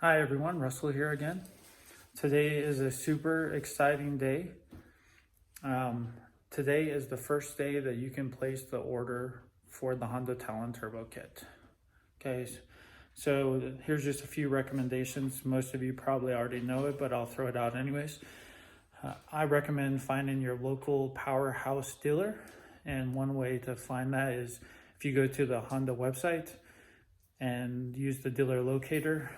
Hi everyone, Russell here again. Today is a super exciting day. Today is the first day that you can place the order for the Honda Talon Turbo Kit. Okay, so here's just a few recommendations. Most of you probably already know it, but I'll throw it out anyways. I recommend finding your local powerhouse dealer, and one way to find that is if you go to the Honda website and use the dealer locator,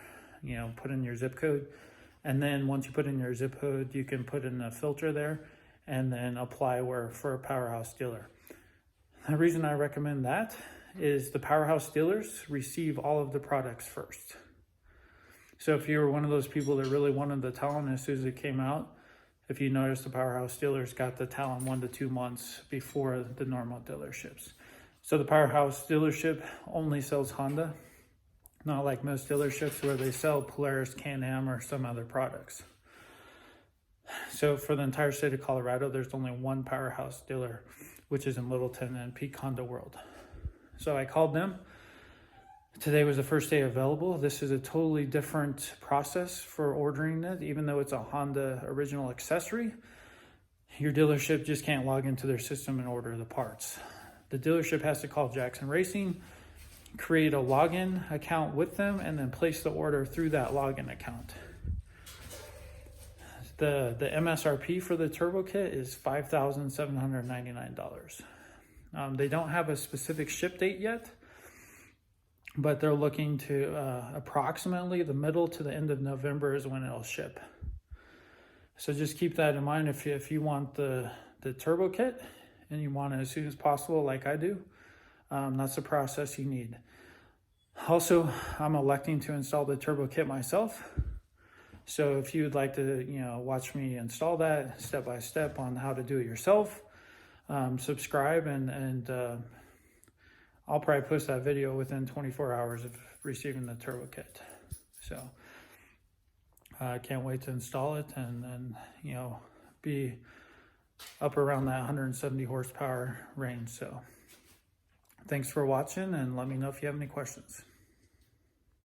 put in your zip code. And then once you put in your zip code, you can put in a filter there and then apply for a powerhouse dealer. The reason I recommend that is the powerhouse dealers receive all of the products first. So if you were one of those people that really wanted the Talon as soon as it came out, if you notice, the powerhouse dealers got the Talon 1 to 2 months before the normal dealerships. So the powerhouse dealership only sells Honda, not like most dealerships where they sell Polaris, Can-Am, or some other products. So for the entire state of Colorado, there's only one powerhouse dealer, which is in Littleton and Peak Honda World. So I called them. Today was the first day available. This is a totally different process for ordering it, even though it's a Honda original accessory. Your dealership just can't log into their system and order the parts. The dealership has to call Jackson Racing, create a login account with them, and then place the order through that login account. The MSRP for the Turbo Kit is $5,799. They don't have a specific ship date yet, but they're looking to approximately the middle to the end of November is when it'll ship. So just keep that in mind if you want the Turbo Kit and you want it as soon as possible like I do. That's the process you need. Also, I'm electing to install the Turbo Kit myself. So if you would like to, watch me install that step by step on how to do it yourself, subscribe and I'll probably post that video within 24 hours of receiving the Turbo Kit. So I can't wait to install it and be up around that 170 horsepower range. So thanks for watching, and let me know if you have any questions.